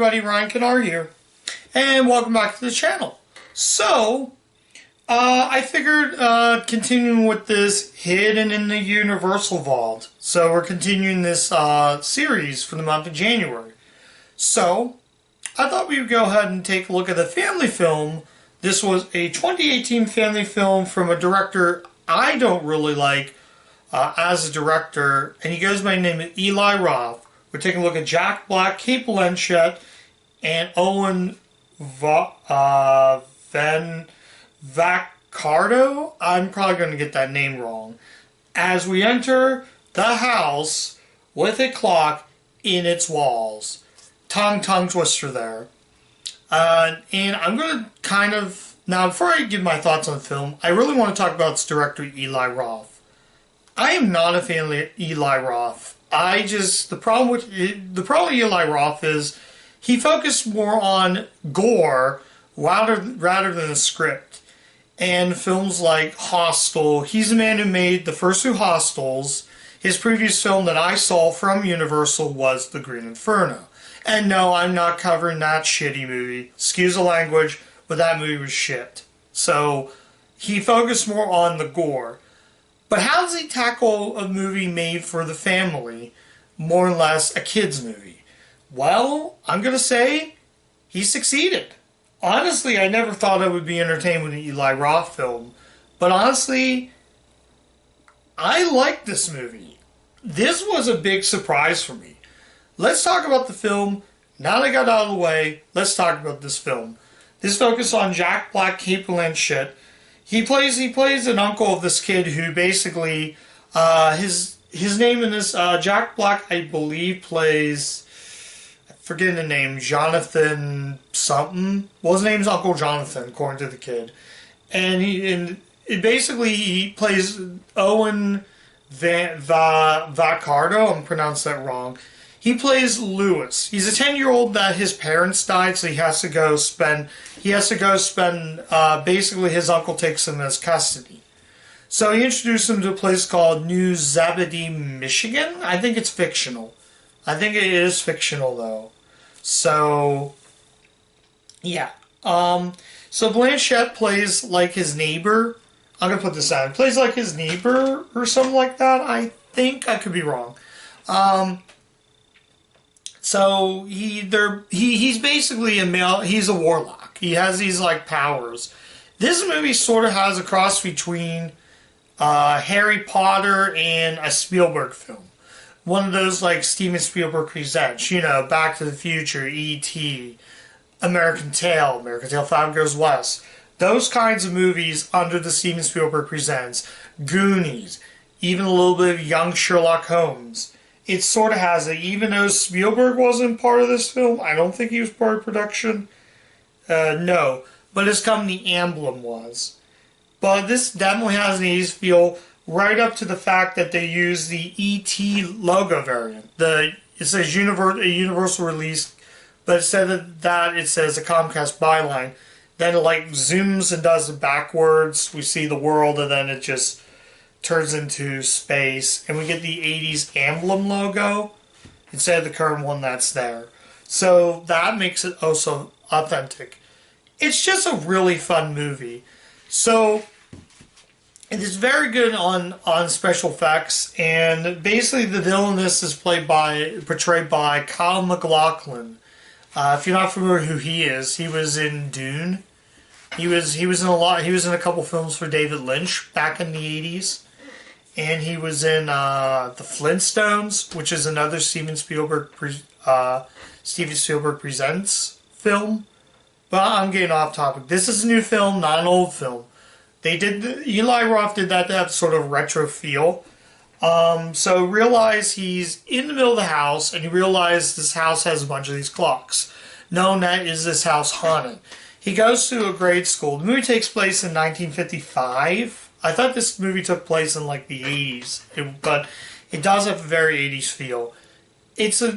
everybody, Ryan Kennard here, and welcome back to the channel. So, I figured continuing with this Hidden in the Universal Vault. So we're continuing this series for the month of January. So, I thought we would go ahead and take a look at the family film. This was a 2018 family film from a director I don't really like as a director, and he goes by the name of Eli Roth. We're taking a look at Jack Black, Cate Blanchett, and Owen Van Vaccardo. I'm probably going to get that name wrong. As we enter the house with a clock in its walls. Tongue twister there. And I'm going to kind of... Now, before I give my thoughts on the film, I really want to talk about its director, Eli Roth. I am not a fan of Eli Roth. The problem with Eli Roth is he focused more on gore rather than the script. And films like Hostel, he's the man who made the first two Hostels. His previous film that I saw from Universal was The Green Inferno. And no, I'm not covering that shitty movie. Excuse the language, but that movie was shit. So, he focused more on the gore. But how does he tackle a movie made for the family, more or less a kid's movie? Well, I'm going to say he succeeded. Honestly, I never thought I would be entertained with an Eli Roth film. But honestly, I liked this movie. This was a big surprise for me. Let's talk about the film. Now that I got out of the way, let's talk about this film. This focuses on Jack Black, Cate Blanchett. He plays an uncle of this kid who basically, his name in this, Jack Black, I believe, plays, I'm forgetting the name, Jonathan something. Well, his name's Uncle Jonathan, according to the kid. And he plays Owen Vaccardo, I'm pronouncing that wrong. He plays Lewis. He's a 10-year-old that his parents died, so he has to go spend, basically his uncle takes him as custody. So he introduced him to a place called New Zebedee, Michigan. I think it's fictional. I think it is fictional, though. So, yeah. So Blanchett plays like his neighbor. I'm going to put this out. He plays like his neighbor or something like that. I think. I could be wrong. So he's basically a male. He's a warlock. He has these like powers. This movie sort of has a cross between Harry Potter and a Spielberg film. One of those like Steven Spielberg presents. You know, Back to the Future, E.T., American Tail 5 Goes West. Those kinds of movies under the Steven Spielberg presents. Goonies, even a little bit of young Sherlock Holmes. It sort of has it, even though Spielberg wasn't part of this film. I don't think he was part of production. No. But his company, Amblin, was. But this definitely has an 80s feel, right up to the fact that they use the E.T. logo variant. It says a universal release, but instead of that, it says a Comcast byline. Then it like zooms and does it backwards. We see the world, and then it just turns into space, and we get the 80s emblem logo instead of the current one that's there. So that makes it also authentic. It's just a really fun movie. So it is very good on special effects, and basically the villainess is portrayed by Kyle MacLachlan. If you're not familiar with who he is, he was in Dune. He was in a couple films for David Lynch back in the 80s. And he was in The Flintstones, which is another Steven Spielberg Presents film. But I'm getting off topic. This is a new film, not an old film. Eli Roth did that to have sort of retro feel. So realize he's in the middle of the house, and he realizes this house has a bunch of these clocks. Known that is this house haunted. He goes to a grade school. The movie takes place in 1955. I thought this movie took place in like the 80s, but it does have a very 80s feel.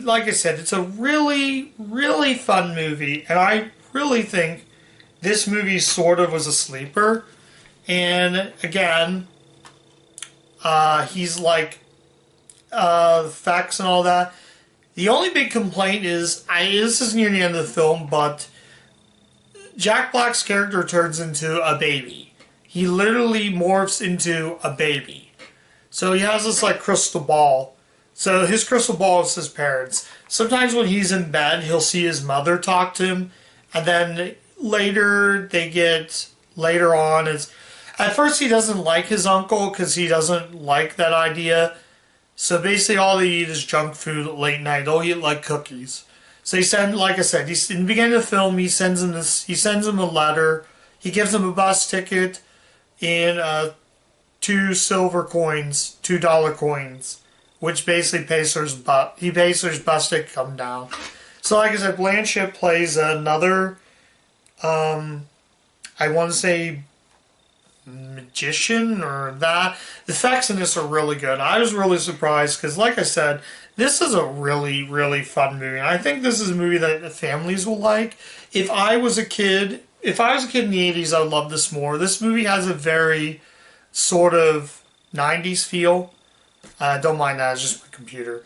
Like I said, it's a really, really fun movie, and I really think this movie sort of was a sleeper. And again, he's like, the facts and all that. The only big complaint is, this is near the end of the film, but Jack Black's character turns into a baby. He literally morphs into a baby. So he has this like crystal ball. So his crystal ball is his parents. Sometimes when he's in bed, he'll see his mother talk to him. And then later on, at first he doesn't like his uncle because he doesn't like that idea. So basically all they eat is junk food at late night. They'll eat like cookies. So like I said, in the beginning of the film, he sends him a letter. He gives him a bus ticket and 2 silver coins, $2 coins, which basically pays for his bus ticket to come down. So like I said, Blanchett plays another, I want to say magician or that. The effects in this are really good. I was really surprised because, like I said, this is a really, really fun movie. I think this is a movie that the families will like. If I was a kid in the 80s, I would love this more. This movie has a very sort of 90s feel. Don't mind that, it's just my computer.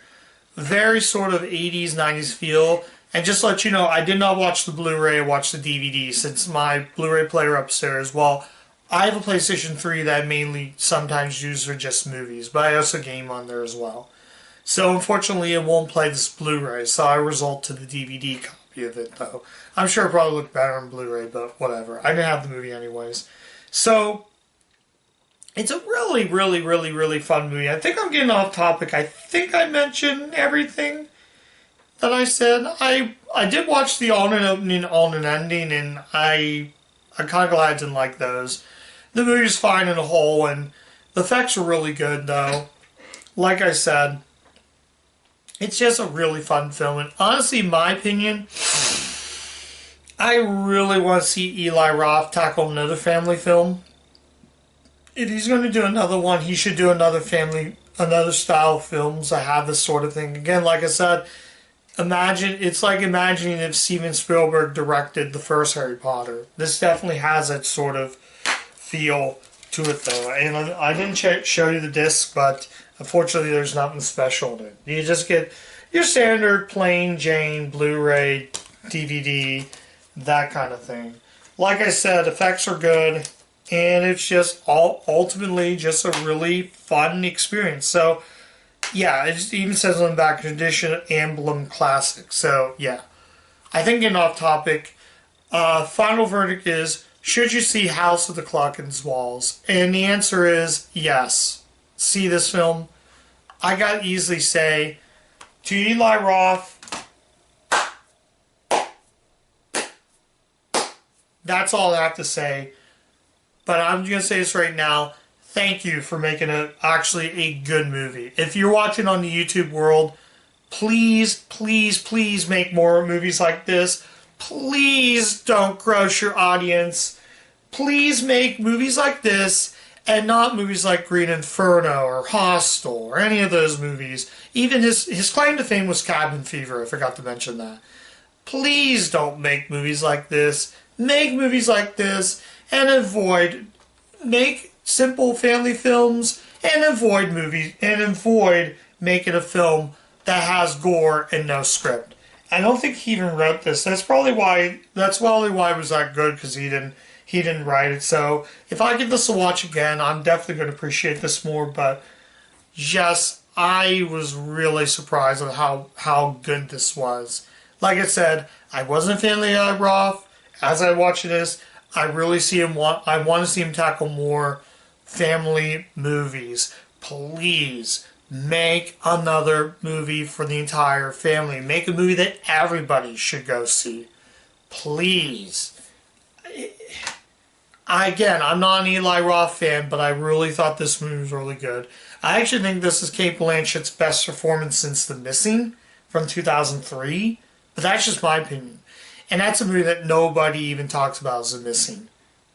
Very sort of 80s, 90s feel. And just to let you know, I did not watch the Blu-ray, I watched the DVD since my Blu-ray player upstairs. Well, I have a PlayStation 3 that I mainly sometimes use for just movies, but I also game on there as well. So unfortunately it won't play this Blu-ray, so I resort to the DVD copy of it though. I'm sure it probably looked better on Blu-ray, but whatever. I didn't have the movie anyways. So it's a really, really, really, really fun movie. I think I'm getting off topic. I think I mentioned everything that I said. I did watch the alternate opening, alternate ending, and I'm kind of glad I didn't like those. The movie's fine in a whole, and the effects are really good, though. Like I said, it's just a really fun film. And honestly, in my opinion, I really want to see Eli Roth tackle another family film. If he's going to do another one, he should do another style of films that have this sort of thing. Again, like I said, it's like imagining if Steven Spielberg directed the first Harry Potter. This definitely has that sort of feel to it, though. And I didn't show you the disc, but unfortunately there's nothing special in it. You just get your standard plain Jane Blu-ray, DVD, that kind of thing. Like I said, effects are good, and it's just ultimately just a really fun experience. So yeah, it even says on the back, tradition emblem classic. So yeah, I think getting off topic, final verdict is, should you see House of the Clock in Its Walls? And the answer is yes. See this film. I gotta easily say, to Eli Roth, that's all I have to say. But I'm gonna say this right now. Thank you for making actually a good movie. If you're watching on the YouTube world, please, please, please make more movies like this. Please don't gross your audience. Please make movies like this and not movies like Green Inferno or Hostel or any of those movies. Even his claim to fame was Cabin Fever. I forgot to mention that. Please don't make movies like this. Make movies like this and make simple family films and avoid making a film that has gore and no script. I don't think he even wrote this. That's probably why it was that good, because he didn't write it. So if I give this a watch again, I'm definitely going to appreciate this more. But I was really surprised at how good this was. Like I said, I wasn't a fan of Eli Roth. As I watch this, I want to see him tackle more family movies. Please make another movie for the entire family. Make a movie that everybody should go see. Please. I'm not an Eli Roth fan, but I really thought this movie was really good. I actually think this is Cate Blanchett's best performance since The Missing from 2003, but that's just my opinion. And that's a movie that nobody even talks about as The Missing.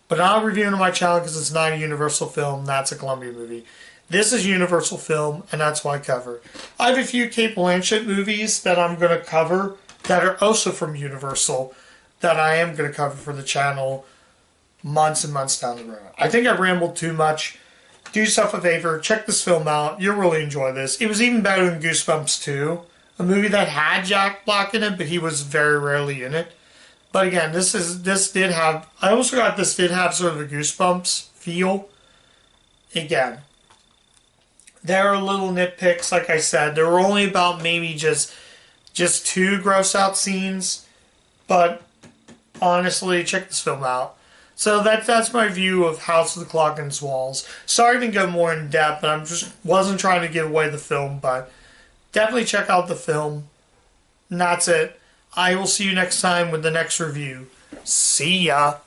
But I'm reviewing on my channel because it's not a Universal film, that's a Columbia movie. This is Universal film, and that's why I cover. I have a few Cate Blanchett movies that I'm going to cover that are also from Universal that I am going to cover for the channel months and months down the road. I think I rambled too much. Do yourself a favor, check this film out. You'll really enjoy this. It was even better than Goosebumps 2. a movie that had Jack Black in it, but he was very rarely in it. But again, this did have. I also got this did have sort of a Goosebumps feel. Again, there are little nitpicks. Like I said, there were only about maybe just two gross out scenes, but honestly, check this film out. So that's my view of House of the Clock and Its Walls. Sorry I didn't go more in depth, but wasn't trying to give away the film, but definitely check out the film. And that's it. I will see you next time with the next review. See ya!